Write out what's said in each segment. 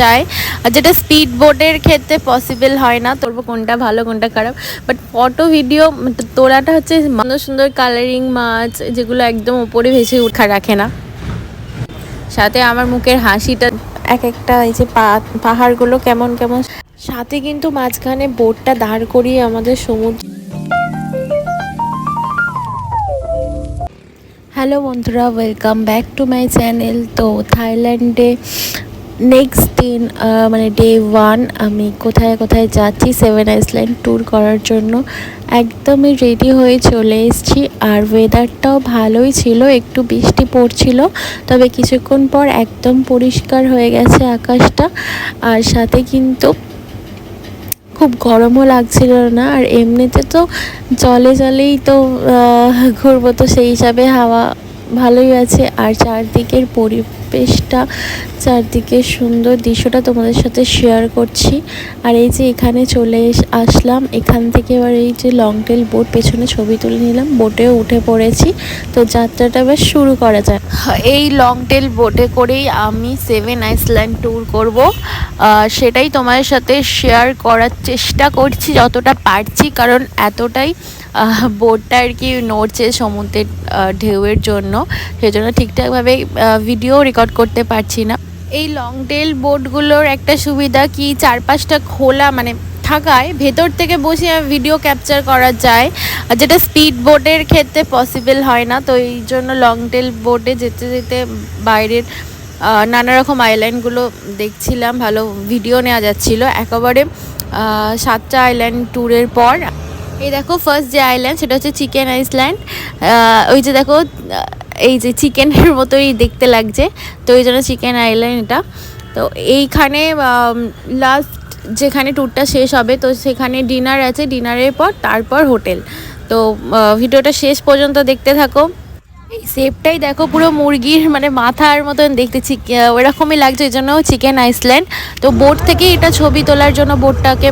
যায়, আর যেটা স্পিড বোটের ক্ষেত্রে পসিবল হয় না। তোর কোনটা ভালো কোনটা খারাপ, বাট ফটো ভিডিও তোলাটা হচ্ছে সুন্দর সুন্দর কালারিং মাছ যেগুলো একদম ওপরে ভেসে উঠা রাখে না। সাথে আমার মুখের হাসিটা এক একটা এই যে পাহাড়গুলো কেমন কেমন, সাথে কিন্তু মাঝখানে বোটটা দাঁড় করিয়ে আমাদের সমুদ্র। হ্যালো বন্ধুরা, welcome back to my channel. তো থাইল্যান্ডে নেক্সট দিন মানে ডে 1 আমি কোথায় কোথায় যাচ্ছি 7 আইল্যান্ড ট্যুর করার জন্য একদমই রেডি হয়ে চলে এসেছি। আর ওয়েদারটাও ভালোই ছিল, একটু বৃষ্টি পড়ছিল, তবে কিছুক্ষণ পর একদম পরিষ্কার হয়ে গেছে আকাশটা। আর সাথে কিন্তু খুব গরমও লাগছিল না। আর এমনিতে তো জলেই তো ঘুরবো, তো সেই হিসাবে হাওয়া ভালোই আছে। আর চারদিকের পরিবেশটা, চারদিকের সুন্দর দৃশ্যটা তোমাদের সাথে শেয়ার করছি। আর এই যে এখানে চলে আসলাম, এখান থেকে এবার এই যে লং টেল বোট, পেছনে ছবি তুলে নিলাম, বোটেও উঠে পড়েছি। তো যাত্রাটা এবার শুরু করা যায়। এই লং টেল বোটে করেই আমি 7 আইল্যান্ড ট্যুর করব, সেটাই তোমাদের সাথে শেয়ার করার চেষ্টা করছি যতটা পারছি, কারণ এতটাই বোটটা আর কি নড়ছে সমুদ্রের ঢেউয়ের জন্য, সেজন্য ঠিকঠাকভাবে ভিডিও রেকর্ড করতে পারছি না। এই লং টেল বোটগুলোর একটা সুবিধা কি, চারপাশটা খোলা মানে থাকায় ভেতর থেকে বসে ভিডিও ক্যাপচার করা যায়, যেটা স্পিড বোটের ক্ষেত্রে পসিবল হয় না। তো এই জন্য লং টেল বোটে যেতে যেতে বাইরের নানা রকম আইল্যান্ডগুলো দেখছিলাম, ভালো ভিডিও নেওয়া যাচ্ছিলো। একেবারে 7টা আইল্যান্ড ট্যুরের পর এই দেখো ফার্স্ট যে আইল্যান্ড সেটা হচ্ছে চিকেন আইল্যান্ড। ওই যে দেখো এই যে চিকেনের মতোই দেখতে লাগছে, তো ওই জন্য চিকেন আইল্যান্ড এটা। তো এইখানে লাস্ট যেখানে ট্যুরটা শেষ হবে, তো সেখানে ডিনার আছে, ডিনারের পর তারপর হোটেল। তো ভিডিওটা শেষ পর্যন্ত দেখতে থাকো। এই শেপটাই দেখো, পুরো মুরগির মানে মাথার মতন দেখতে, ওরকমই লাগছে, এই জন্য চিকেন আইল্যান্ড। তো বোট থেকে এটা ছবি তোলার জন্য বোটটাকে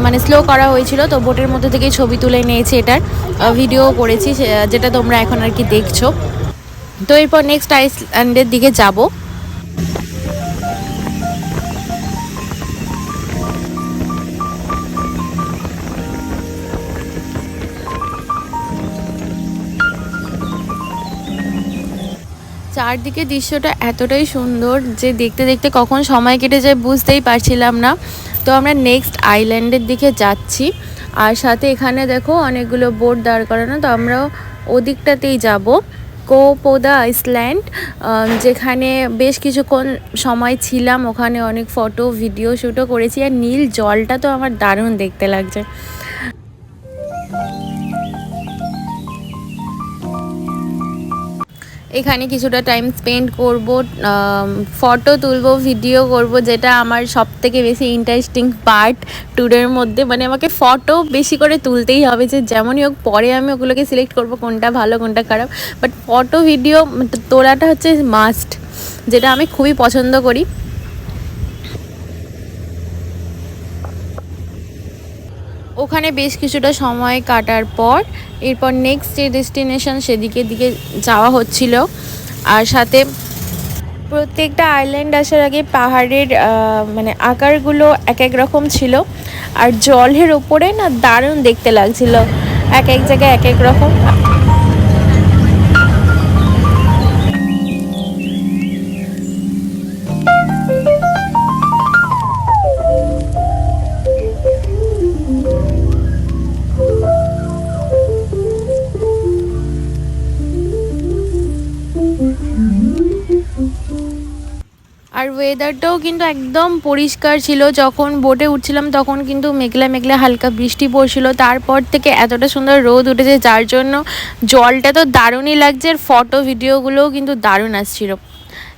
মানে স্লো করা হয়েছিল, তো বোটের মধ্যে থেকেই ছবি তুলে নিয়েছি, এটার ভিডিও করেছি, যেটা তোমরা এখন আর কি দেখছো। তো এরপর নেক্সট আইল্যান্ডের দিকে যাব। চারদিকে দৃশ্যটা এতটাই সুন্দর যে দেখতে দেখতে কখন সময় কেটে যায় বুঝতেই পারছিলাম না। তো আমরা নেক্সট আইল্যান্ডের দিকে যাচ্ছি, আর সাথে এখানে দেখো অনেকগুলো বোট দাঁড় করানো, তো আমরাও ওদিকটাতেই যাব। কোপোদা আইল্যান্ড, যেখানে বেশ কিছুক্ষণ সময় ছিলাম, ওখানে অনেক ফটো ভিডিও শ্যুটও করেছি। আর নীল জলটা তো আমার দারুণ দেখতে লাগছে। এখানে কিছুটা টাইম স্পেন্ড করব, ফটো তুলবো, ভিডিও করব, যেটা আমার সবথেকে বেশি ইন্টারেস্টিং পার্ট ট্যুরের মধ্যে। মানে আমাকে ফটো বেশি করে তুলতেই হবে, যে যেমনই হোক, পরে আমি ওগুলোকে সিলেক্ট করব কোনটা ভালো কোনটা খারাপ, বাট ফটো ভিডিও তোলাটা হচ্ছে মাস্ট, যেটা আমি খুবই পছন্দ করি। ওখানে বেশ কিছুটা সময় কাটার পর এরপর নেক্সট যে ডেস্টিনেশন সেদিকে যাওয়া হচ্ছিল। আর সাথে প্রত্যেকটা আইল্যান্ড আসার আগে পাহাড়ের মানে আকারগুলো এক এক রকম ছিল, আর জলের ওপরে না দারুণ দেখতে লাগছিল, এক এক জায়গায় এক এক রকম। আর ওয়েদারটাও কিন্তু একদম পরিষ্কার ছিল, যখন বোটে উঠছিলাম তখন কিন্তু মেঘলা মেঘলা হালকা বৃষ্টি পড়ছিল, তারপর থেকে এতটা সুন্দর রোদ উঠেছে, যার জন্য জলটা তো দারুণই লাগছে, আর ফটো ভিডিওগুলোও কিন্তু দারুণ আসছিল।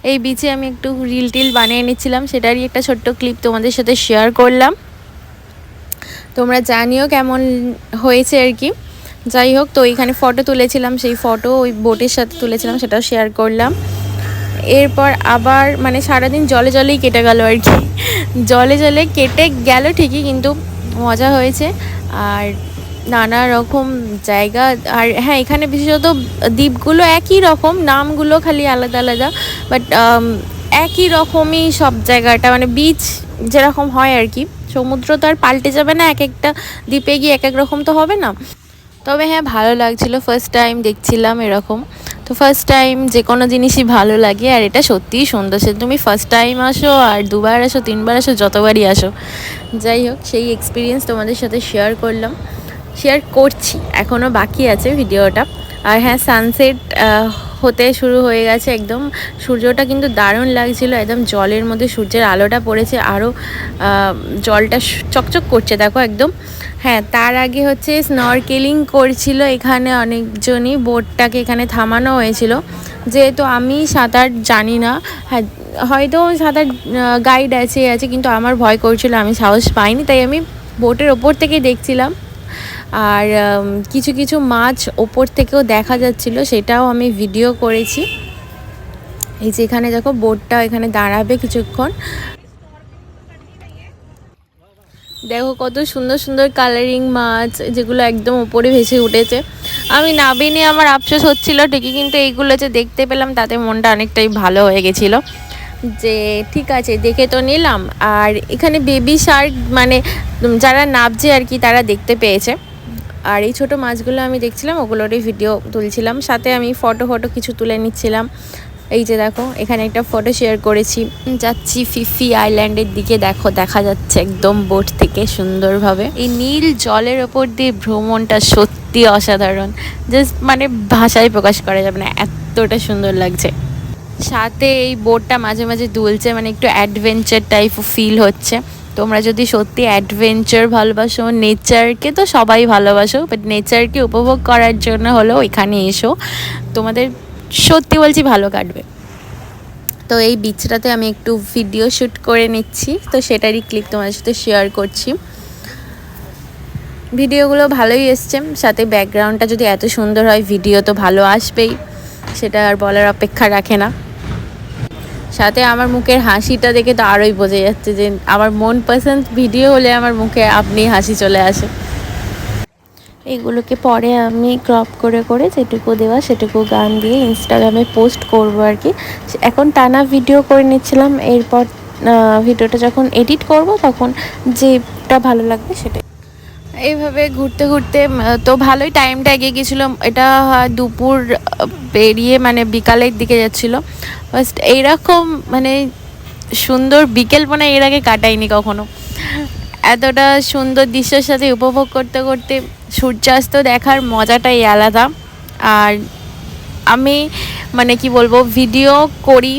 এই বিচে আমি একটু রিল টিল বানিয়ে নিচ্ছিলাম, সেটারই একটা ছোট্ট ক্লিপ তোমাদের সাথে শেয়ার করলাম। তোমরা জানিও কেমন হয়েছে আর কি। যাই হোক, তো এইখানে ফটো তুলেছিলাম, সেই ফটো ওই বোটের সাথে তুলেছিলাম, সেটাও শেয়ার করলাম। এরপর আবার মানে সারাদিন জলেই কেটে গেল আর কি, জলে কেটে গেল ঠিকই, কিন্তু মজা হয়েছে। আর নানা রকম জায়গা, আর হ্যাঁ এখানে বিশেষত দ্বীপগুলো একই রকম, নামগুলো খালি আলাদা আলাদা, বাট একই রকমই সব জায়গাটা, মানে বিচ যেরকম হয় আর কি। সমুদ্র তো আর পাল্টে যাবে না, এক একটা দ্বীপে গিয়ে এক এক রকম তো হবে না। তবে হ্যাঁ, ভালো লাগছিলো, ফার্স্ট টাইম দেখছিলাম এরকম। তো ফার্স্ট টাইম যে কোনো জিনিসই ভালো লাগে, আর এটা সত্যিই সুন্দর। সে তুমি ফার্স্ট টাইম আসো আর দুবার আসো, তিনবার আসো, যতবারই আসো। যাই হোক, সেই এক্সপিরিয়েন্স তোমাদের সাথে শেয়ার করলাম, শেয়ার করছি, এখনও বাকি আছে ভিডিওটা। আর হ্যাঁ, সানসেট হতে শুরু হয়ে গেছে একদম। সূর্যটা কিন্তু দারুণ লাগছিল, একদম জলের মধ্যে সূর্যের আলোটা পড়েছে, আরও জলটা চকচক করছে দেখো একদম। হ্যাঁ, তার আগে হচ্ছে স্নরকেলিং করছিল এখানে অনেকজনই, বোটটাকে এখানে থামানো হয়েছিল। যেহেতু আমি সাঁতার জানি না, হ্যাঁ হয়তো সাঁতার গাইড আছে, কিন্তু আমার ভয় করছিল, আমি সাহস পাইনি, তাই আমি বোটের ওপর থেকে দেখছিলাম। আর কিছু কিছু মাছ ওপর থেকেও দেখা যাচ্ছিল, সেটাও আমি ভিডিও করেছি। এই যে এখানে দেখো বোটটা এখানে দাঁড়াবে কিছুক্ষণ, দেখো কত সুন্দর সুন্দর কালারিং মাছ, যেগুলো একদম উপরে ভেসে উঠেছে। আমি নাবিনি, আমার আফসোস হচ্ছিল ঠিকই, কিন্তু এইগুলো যে দেখতে পেলাম তাতে মনটা অনেকটাই ভালো হয়ে গেছিলো, যে ঠিক আছে দেখে তো নিলাম। আর এখানে বেবি শার্ক, মানে যারা নাবছে আর কি, তারা দেখতে পেয়েছে। আর এই ছোটো মাছগুলো আমি দেখছিলাম, ওগুলোরই ভিডিও তুলছিলাম, সাথে আমি ফটো কিছু তুলে নিচ্ছিলাম। এই যে দেখো এখানে একটা ফটো শেয়ার করেছি, যাচ্ছি ফিফি আইল্যান্ডের দিকে, দেখো দেখা যাচ্ছে একদম বোট থেকে সুন্দরভাবে। এই নীল জলের ওপর দিয়ে ভ্রমণটা সত্যি অসাধারণ, জাস্ট মানে ভাষায় প্রকাশ করা যাবে না, এতটা সুন্দর লাগছে। সাথে এই বোটটা মাঝে মাঝে দুলছে, মানে একটু অ্যাডভেঞ্চার টাইপ ফিল হচ্ছে। তোমরা যদি সত্যি অ্যাডভেঞ্চার ভালোবাসো, নেচারকে তো সবাই ভালোবাসো, বাট নেচারকে উপভোগ করার জন্য হলেও এখানে এসো, তোমাদের সত্যি বলছি ভালো কাটবে। তো এই বিচটাতে আমি একটু ভিডিও শ্যুট করে নিচ্ছি, তো সেটারই ক্লিপ তোমাদের সাথে শেয়ার করছি। ভিডিওগুলো ভালোই এসছে, সাথে ব্যাকগ্রাউন্ডটা যদি এত সুন্দর হয়, ভিডিও তো ভালো আসবেই, সেটা আর বলার অপেক্ষা রাখে না। সাথে আমার মুখের হাসিটা দেখে তো আরোই বোঝা যাচ্ছে যে আমার মন পছন্দ ভিডিও হলে আমার মুখে আপনি হাসি চলে আসে। এগুলোকে পরে আমি ক্রপ করে যেটুকু দেওয়া সেটুকু গান দিয়ে ইনস্টাগ্রামে পোস্ট করব আর কি। এখন টানা ভিডিও করে নিচ্ছিলাম, এরপর ভিডিওটা যখন এডিট করব তখন যেটা ভালো লাগবে সেটাই। এইভাবে ঘুরতে ঘুরতে তো ভালোই টাইমটা এগিয়ে গেছিলো, এটা দুপুর পেরিয়ে মানে বিকালের দিকে যাচ্ছিলো। ফার্স্ট এইরকম মানে সুন্দর বিকেল মানে এর আগে কাটাইনি কখনো। এতটা সুন্দর দৃশ্যের সাথে উপভোগ করতে করতে সূর্যাস্ত দেখার মজাটাই আলাদা। আর আমি মানে কি বলবো, ভিডিও করি,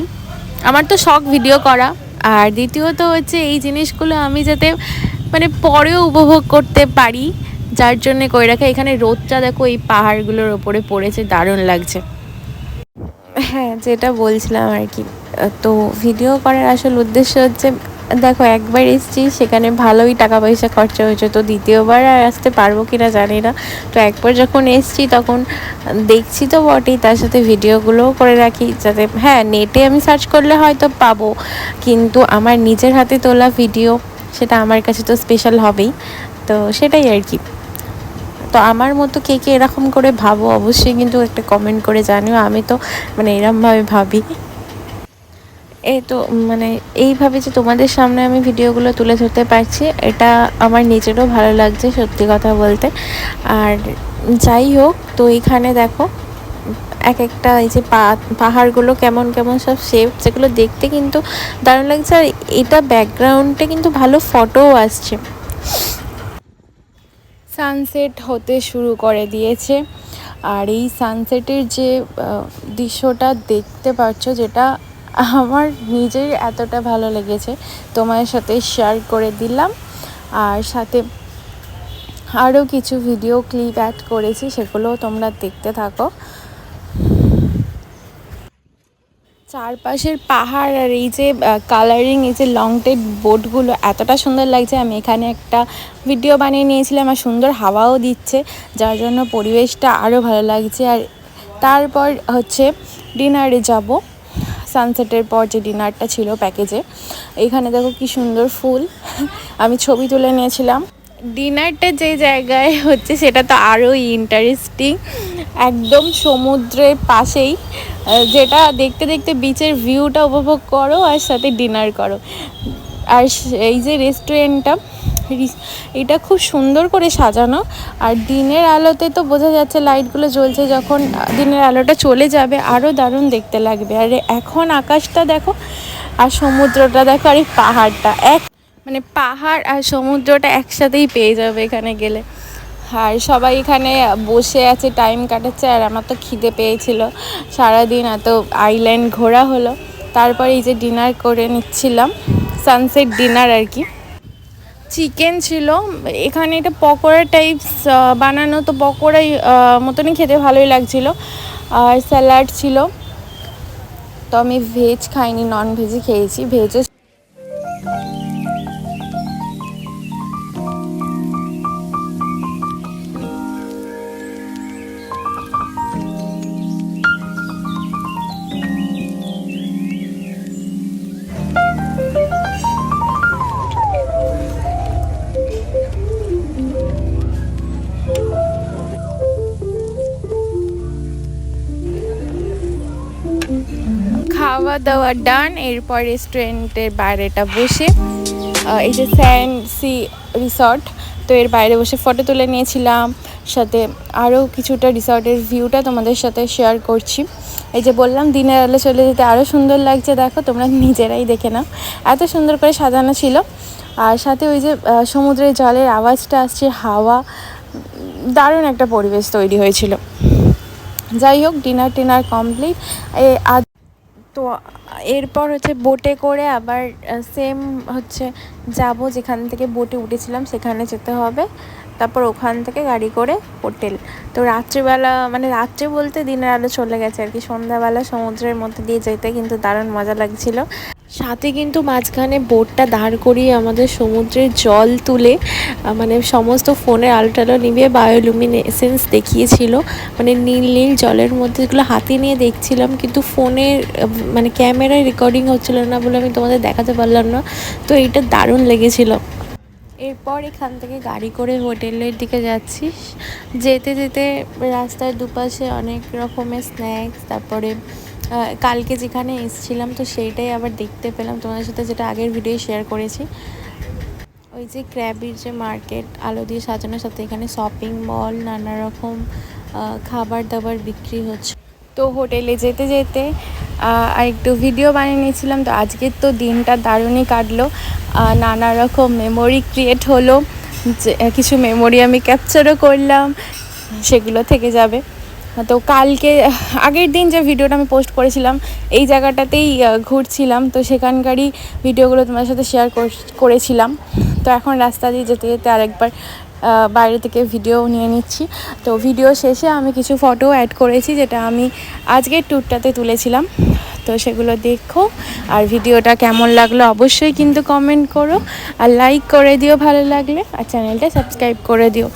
আমার তো শখ ভিডিও করা। আর দ্বিতীয়ত হচ্ছে এই জিনিসগুলো আমি যাতে মানে পরেও উপভোগ করতে পারি, যার জন্যে করে রাখা। এখানে রোদটা দেখো এই পাহাড়গুলোর ওপরে পড়েছে, দারুণ লাগছে। হ্যাঁ, যেটা বলছিলাম আর কি, তো ভিডিও করার আসল উদ্দেশ্য হচ্ছে, দেখো একবার এসেছি, সেখানে ভালোই টাকা পয়সা খরচা হয়েছে, তো দ্বিতীয়বার আর আসতে পারবো কি না জানি না। তো একবার যখন এসেছি তখন দেখছি তো বটেই, তার সাথে ভিডিওগুলোও করে রাখি, যাতে হ্যাঁ নেটে আমি সার্চ করলে হয়তো পাবো, কিন্তু আমার নিজের হাতে তোলা ভিডিও সেটা আমার কাছে তো স্পেশাল হবেই। তো সেটাই আর কি। তো আমার মতো কে কে এরকম করে ভাবো অবশ্যই কিন্তু একটা কমেন্ট করে জানিও, আমি তো মানে এরকমভাবে ভাবি। এই তো মানে এইভাবে যে তোমাদের সামনে আমি ভিডিওগুলো তুলে ধরতে পারছি, এটা আমার নিজেরও ভালো লাগছে সত্যি কথা বলতে। আর যাই হোক, তো এইখানে দেখো এক একটা এই যে পাহাড়গুলো কেমন কেমন সব শেপ, যেগুলো দেখতে কিন্তু দারুণ লাগছে। আর এটা ব্যাকগ্রাউন্ডে কিন্তু ভালো ফটোও আসছে। সানসেট হতে শুরু করে দিয়েছে, আর এই সানসেটের যে দৃশ্যটা দেখতে পাচ্ছ, যেটা আমার নিজের এতটা ভালো লেগেছে, তোমার সাথে শেয়ার করে দিলাম। আর সাথে আরও কিছু ভিডিও ক্লিপ অ্যাড করেছি, সেগুলোও তোমরা দেখতে থাকো। চারপাশের পাহাড় আর এই যে কালারিং এই যে লং টেড বোটগুলো এতটা সুন্দর লাগছে। আমি এখানে একটা ভিডিও বানিয়ে নিয়েছিলাম, আর সুন্দর হাওয়াও দিচ্ছে, যার জন্য পরিবেশটা আরও ভালো লাগছে। আর তারপর হচ্ছে ডিনারে যাব, সানসেটের পর যে ডিনারটা ছিল প্যাকেজে। এখানে দেখো কি সুন্দর ফুল, আমি ছবি তুলে নিয়েছিলাম। ডিনারটা যে জায়গায় হচ্ছে সেটা তো আরোই ইন্টারেস্টিং, একদম সমুদ্রের পাশেই, যেটা দেখতে দেখতে বিচের ভিউটা উপভোগ করো আর সাথে ডিনার করো। আর এই যে রেস্টুরেন্টটা, এটা খুব সুন্দর করে সাজানো, আর দিনের আলোতে তো বোঝা যাচ্ছে লাইটগুলো জ্বলছে, যখন দিনের আলোটা চলে যাবে আরও দারুণ দেখতে লাগবে। আর এখন আকাশটা দেখো, আর সমুদ্রটা দেখো, আর এই পাহাড়টা মানে পাহাড় আর সমুদ্রটা একসাথেই পেয়ে যাবে এখানে গেলে। আর সবাই এখানে বসে আছে, টাইম কাটাচ্ছে, আর আমার তো খিদে পেয়েছিল, সারাদিন এত আইল্যান্ড ঘোরা হলো। তারপর এই যে ডিনার করে নিচ্ছিলাম, সানসেট ডিনার আর কি। চিকেন ছিল এখানে, এটা পকোড়া টাইপস বানানো, তো পকোড়াই মতনই খেতে ভালোই লাগছিল। আর স্যালাড ছিল, তো আমি ভেজ খাইনি, নন ভেজই খেয়েছি। ভেজে খাওয়া দাওয়া ডান। এরপর রেস্টুরেন্টের বাইরেটা বসে এই যে স্যান্ড সি রিসর্ট, তো এর বাইরে বসে ফটো তুলে নিয়েছিলাম, সাথে আরও কিছুটা রিসর্টের ভিউটা তোমাদের সাথে শেয়ার করছি। এই যে বললাম দিনের আলো চলে যেতে আরও সুন্দর লাগছে, দেখো তোমরা নিজেরাই দেখে নাও, এত সুন্দর করে সাজানো ছিল। আর সাথে ওই যে সমুদ্রের জলের আওয়াজটা আসছে, হাওয়া, দারুণ একটা পরিবেশ তৈরি হয়েছিল। যাই হোক, ডিনার কমপ্লিট। তো এরপর হচ্ছে বোটে করে আবার সেম হচ্ছে যাব, যেখান থেকে বোটে উঠেছিলাম সেখানে যেতে হবে, তারপর ওখান থেকে গাড়ি করে হোটেল। তো রাত্রিবেলা, মানে রাত্রে বলতে দিনের আলো চলে গেছে আর কি, সন্ধ্যাবেলা সমুদ্রের মধ্যে দিয়ে যেতে কিন্তু দারুণ মজা লাগছিল। সাথে কিন্তু মাঝখানে বোটটা দাঁড় করিয়ে আমাদের সমুদ্রের জল তুলে মানে সমস্ত ফোনের আলো টালো নিভিয়ে বায়োলুমিনেসেন্স দেখিয়েছিল, মানে নীল নীল জলের মধ্যে, এগুলো হাতে নিয়ে দেখছিলাম, কিন্তু ফোনের মানে ক্যামেরায় রেকর্ডিং হচ্ছিল না বলে আমি তোমাদের দেখাতে পারলাম না। তো এইটা দারুণ লেগেছিল। এরপর এখান থেকে গাড়ি করে হোটেলের দিকে যাচ্ছি। যেতে যেতে রাস্তার দুপাশে অনেক রকমের স্ন্যাক্স, তারপরে কালকে যেখানে এসেছিলাম তো সেইটাই আবার দেখতে পেলাম তোমাদের সাথে, যেটা আগের ভিডিও শেয়ার করেছি। ওই যে ক্র্যাবির যে মার্কেট আলো দিয়ে সাজানোর সাথে এখানে শপিং মল, নানা রকম খাবার দাবার বিক্রি হচ্ছে। তো হোটেলে যেতে যেতে আর একটু ভিডিও বানিয়ে নিয়েছিলাম। তো আজকের তো দিনটা দারুণই কাটলো, নানা রকম মেমোরি ক্রিয়েট হলো, কিছু মেমোরি আমি ক্যাপচারও করলাম, সেগুলো থেকে যাবে। তো কালকে আগের দিন যে ভিডিওটা আমি পোস্ট করেছিলাম এই জায়গাটাতেই ঘুরছিলাম, তো সেখানকারই ভিডিওগুলো তোমার সাথে শেয়ার করেছিলাম। তো এখন রাস্তা দিয়ে যেতে যেতে আরেকবার বাইরে থেকে ভিডিও নিয়ে নিচ্ছি। তো ভিডিও শেষে আমি কিছু ফটো অ্যাড করেছি, যেটা আমি আজকের ট্যুরটাতে তুলেছিলাম, তো সেগুলো দেখো। আর ভিডিওটা কেমন লাগলো অবশ্যই কিন্তু কমেন্ট করো, আর লাইক করে দিও ভালো লাগলে, আর চ্যানেলটা সাবস্ক্রাইব করে দিও।